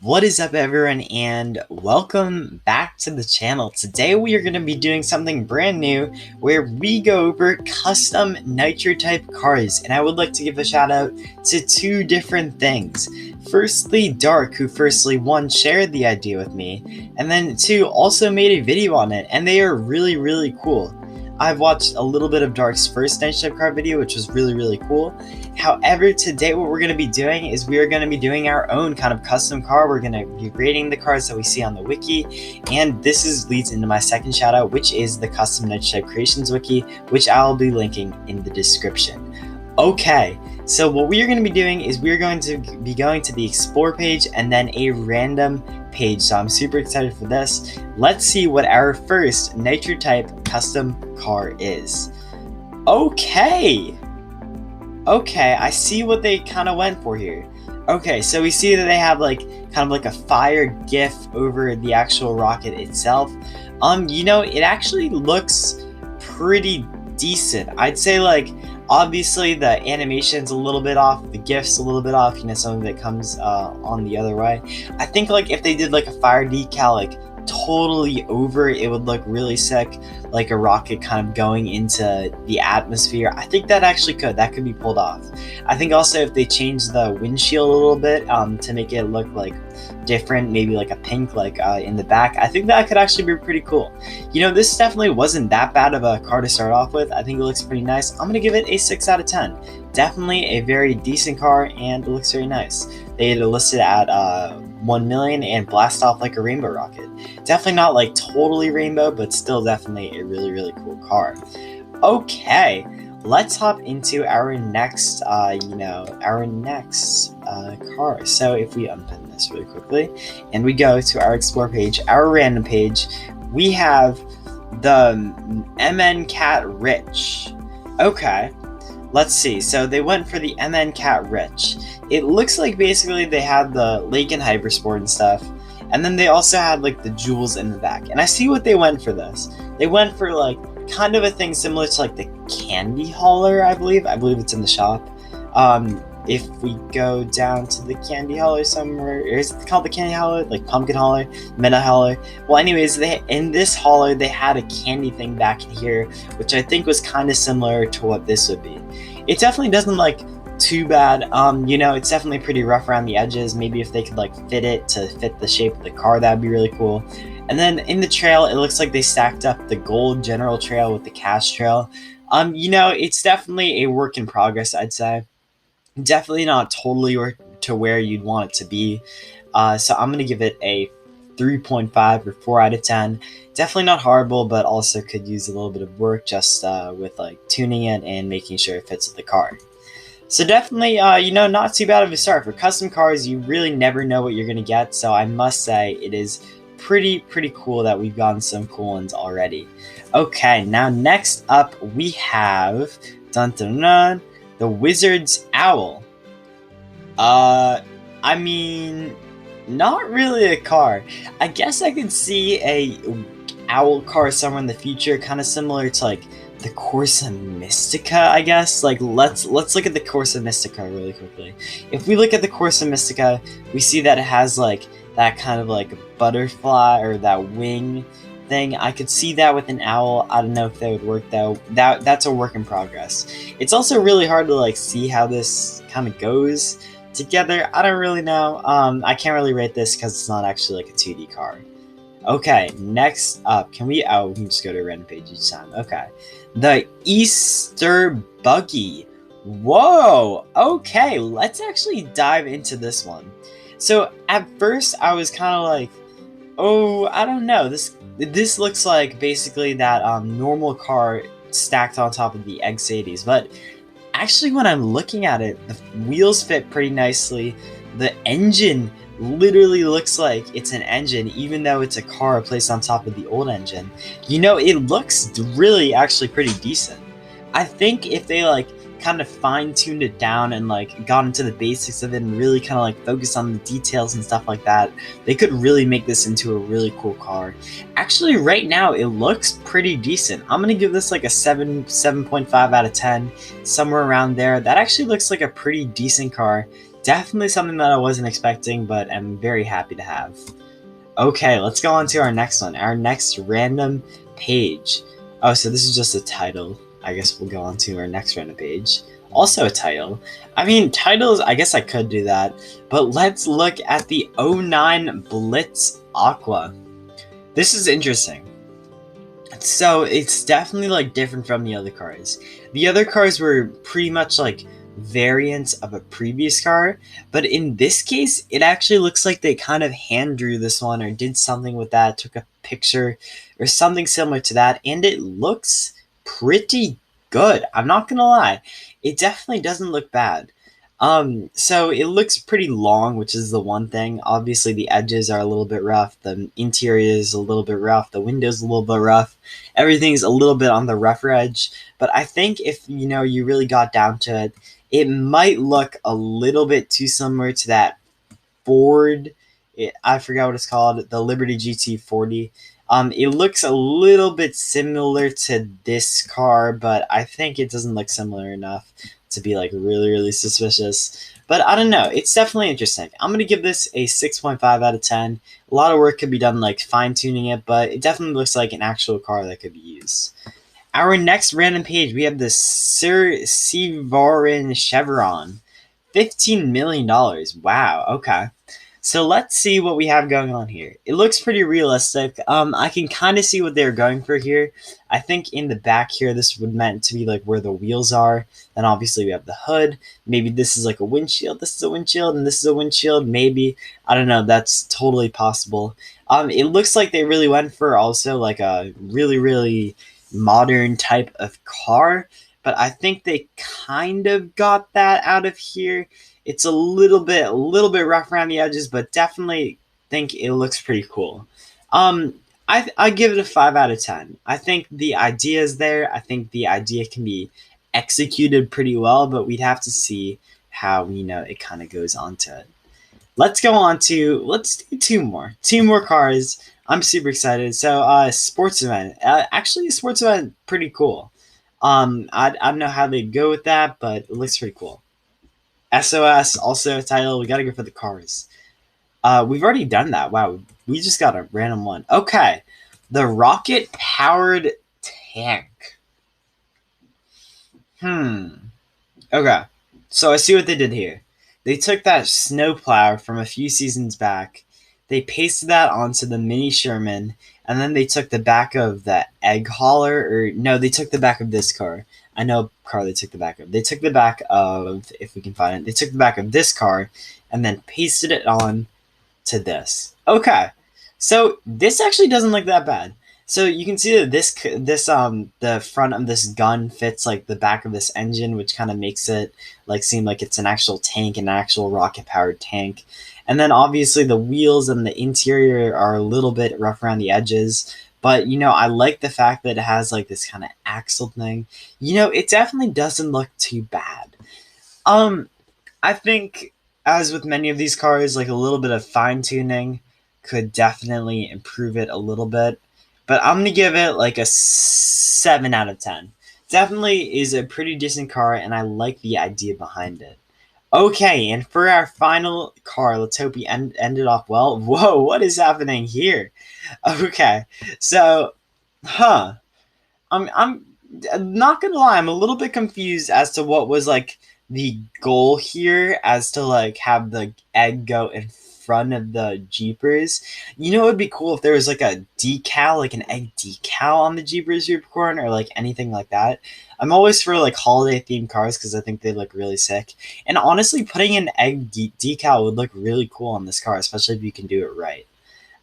What is up, everyone, and welcome back to the channel. Today we are going to be doing something brand new where we go over custom Nitro type cars, and I would like to give a shout out to two different things. Firstly, Dark, who one shared the idea with me, and then two also made a video on it, and they are really cool. I've watched a little bit of Dark's first Nitro type car video, which was really cool. However, today what we're going to be doing is we are going to be doing our own kind of custom car. We're going to be rating the cars that we see on the wiki, and this leads into my second shout out, which is the custom Nitro type creations wiki, which I'll be linking in the description. Okay, so what we are going to be doing is we're going to be going to the explore page and then a random page. So I'm super excited for this. Let's see what our first Nitro type custom car is. Okay, I see what they kind of went for here. Okay, so we see that they have kind of like a fire GIF over the actual rocket itself. It actually looks pretty decent. I'd say obviously the animation's a little bit off, the GIF's a little bit off, some of it comes on the other way. I think if they did a fire decal totally over, it would look really sick, like a rocket kind of going into the atmosphere. I think that could be pulled off. I think also if they change the windshield a little bit to make it look different, maybe a pink in the back, I think that could actually be pretty cool. This definitely wasn't that bad of a car to start off with. I think it looks pretty nice. I'm gonna give it a 6 out of 10. Definitely a very decent car, and it looks very nice. They had it listed at 1 million and blast off like a rainbow rocket. Definitely not totally rainbow, but still definitely a really cool car. Okay, let's hop into our next car. So if we unpin this really quickly and we go to our explore page, our random page, we have the MN Catrich. Okay, let's see. So they went for the MN Catrich. It looks like basically they had the Lake and Hypersport and stuff, and then they also had the jewels in the back. And I see what they went for this. They went for kind of a thing similar to the candy hauler, I believe it's in the shop. If we go down to the candy hauler somewhere, or is it called the candy hauler, pumpkin hauler, meta hauler? Well, anyways, in this hauler they had a candy thing back in here, which I think was kind of similar to what this would be. It definitely doesn't too bad. It's definitely pretty rough around the edges. Maybe if they could fit it to fit the shape of the car, that'd be really cool. And then in the trail, it looks like they stacked up the gold general trail with the cash trail. It's definitely a work in progress, I'd say. Definitely not totally to where you'd want it to be. So I'm gonna give it a 3.5 or 4 out of 10. Definitely not horrible, but also could use a little bit of work just with tuning it and making sure it fits with the car. So definitely, not too bad of a start. For custom cars, you really never know what you're going to get, so I must say it is pretty cool that we've gotten some cool ones already. Okay, now next up we have the Wizards Owl. I mean, not really a car. I guess I could see a owl car somewhere in the future, kind of similar to the Corsa Mystica, I guess. Let's look at the Corsa Mystica really quickly. If we look at the Corsa Mystica, we see that it has that kind of butterfly or that wing thing. I could see that with an owl. I don't know if that would work though. That's a work in progress. It's also really hard to see how this kind of goes together. I don't really know. I can't really rate this because it's not actually a 2D car. Okay, next up, we can just go to a random page each time. Okay, the Easter Buggy. Whoa, okay, let's actually dive into this one. So at first I was kind of oh, I don't know, this looks like basically that normal car stacked on top of the X80s, but actually when I'm looking at it, the wheels fit pretty nicely. The engine literally looks like it's an engine, even though it's a car placed on top of the old engine. It looks really actually pretty decent. I think if they kind of fine-tuned it down and like got into the basics of it and really kind of like focused on the details and stuff like that, they could really make this into a really cool car. Actually, right now it looks pretty decent. I'm gonna give this like a 7.5 out of 10, somewhere around there. That actually looks like a pretty decent car. Definitely something that I wasn't expecting, but I'm very happy to have. Okay, let's go on to our next one. Our next random page. Oh, so this is just a title. I guess we'll go on to our next random page. Also a title. I mean, titles, I guess I could do that. But let's look at the 09 Blitz Aqua. This is interesting. So it's definitely like different from the other cars. The other cars were pretty much like variants of a previous car, but in this case it actually looks like they kind of hand drew this one or did something with that, took a picture or something similar to that, and it looks pretty good. I'm not gonna lie, it definitely doesn't look bad. So it looks pretty long, which is the one thing. Obviously the edges are a little bit rough, the interior is a little bit rough, the windows a little bit rough, everything's a little bit on the rougher edge. But I think if you really got down to it, it might look a little bit too similar to that Ford. I forgot what it's called, the Liberty GT40. It looks a little bit similar to this car, but I think it doesn't look similar enough to be like really, really suspicious. But I don't know. It's definitely interesting. I'm going to give this a 6.5 out of 10. A lot of work could be done like fine-tuning it, but it definitely looks like an actual car that could be used. Our next random page, we have the Sirivorin Chevron. $15 million. Wow, okay. So let's see what we have going on here. It looks pretty realistic. I can kind of see what they're going for here. I think in the back here, this would meant to be like where the wheels are. Then obviously we have the hood. Maybe this is like a windshield. This is a windshield, and this is a windshield. Maybe. I don't know. That's totally possible. It looks like they really went for also like a really, really modern type of car. But I think they kind of got that out of here. It's a little bit rough around the edges, but definitely think it looks pretty cool. I give it a 5 out of 10. I think the idea is there. I think the idea can be executed pretty well, but we'd have to see how it kind of goes on to it. Let's do two more cars. I'm super excited. So sports event. Actually, a sports event, pretty cool. I don't know how they go with that, but it looks pretty cool. SOS, also a title. We gotta go for the cars. We've already done that. Wow, we just got a random one. Okay, the rocket-powered tank. Okay, so I see what they did here. They took that snowplow from a few seasons back. They pasted that onto the mini Sherman, and then they took the back of the egg hauler, or no, they took the back of this car. I know a car they took the back of. They took the back of, if we can find it, they took the back of this car and then pasted it on to this. Okay, so this actually doesn't look that bad. So you can see that the front of this gun fits like the back of this engine, which kind of makes it like seem like it's an actual tank, an actual rocket-powered tank. And then obviously the wheels and the interior are a little bit rough around the edges. But, I like the fact that it has, like, this kind of axle thing. It definitely doesn't look too bad. I think, as with many of these cars, like, a little bit of fine-tuning could definitely improve it a little bit. But I'm going to give it, like, a 7 out of 10. Definitely is a pretty decent car, and I like the idea behind it. Okay, and for our final car, let's hope we end it off well. Whoa, what is happening here? Okay, so, I'm not gonna lie, I'm a little bit confused as to what was, like, the goal here as to, like, have the egg go in front of the Jeepers. It would be cool if there was, like, a decal, like an egg decal on the Jeepers Unicorn or, like, anything like that. I'm always for, like, holiday-themed cars because I think they look really sick. And honestly, putting an egg decal would look really cool on this car, especially if you can do it right.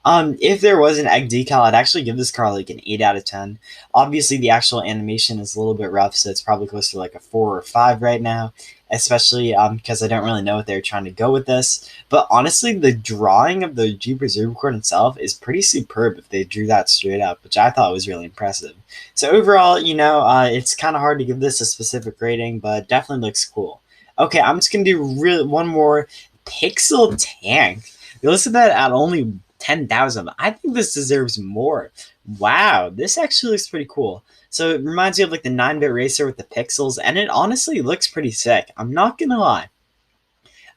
If there was an egg decal, I'd actually give this car like an 8 out of 10. Obviously, the actual animation is a little bit rough, so it's probably close to like a 4 or 5 right now. especially because I don't really know what they're trying to go with this. But honestly, the drawing of the Jeepers Unicorn itself is pretty superb if they drew that straight up, which I thought was really impressive. So overall, it's kind of hard to give this a specific rating, but definitely looks cool. Okay, I'm just going to do one more Pixel Tank. They listed that at only 10,000. I think this deserves more. Wow, this actually looks pretty cool. So it reminds me of like the 9-bit racer with the pixels, and it honestly looks pretty sick. I'm not gonna lie.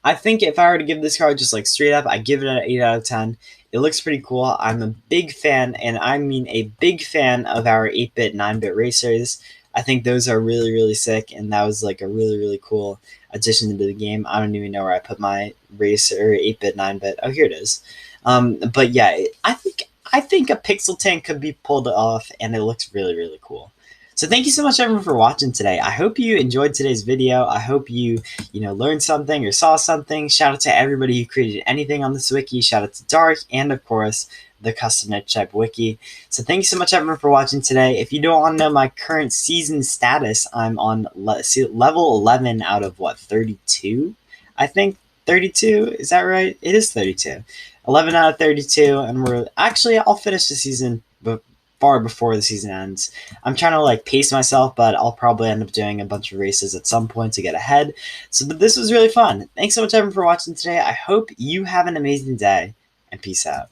I think if I were to give this card just like straight up, I give it an 8 out of 10. It looks pretty cool. I'm a big fan, and I mean a big fan of our 8-bit, 9-bit racers. I think those are really, really sick, and that was like a really, really cool addition to the game. I don't even know where I put my racer 8-bit, 9-bit. Oh, here it is. But yeah, I think a Pixel Tank could be pulled off, and it looks really, really cool. So thank you so much, everyone, for watching today. I hope you enjoyed today's video. I hope you learned something or saw something. Shout out to everybody who created anything on this wiki. Shout out to Dark and, of course, the custom niche type wiki. So thank you so much, everyone, for watching today. If you don't want to know my current season status, I'm on level 11 out of, 32? I think 32? Is that right? It is 32. 11 out of 32, and I'll finish the season far before the season ends. I'm trying to pace myself, but I'll probably end up doing a bunch of races at some point to get ahead. But this was really fun. Thanks so much, everyone, for watching today. I hope you have an amazing day, and peace out.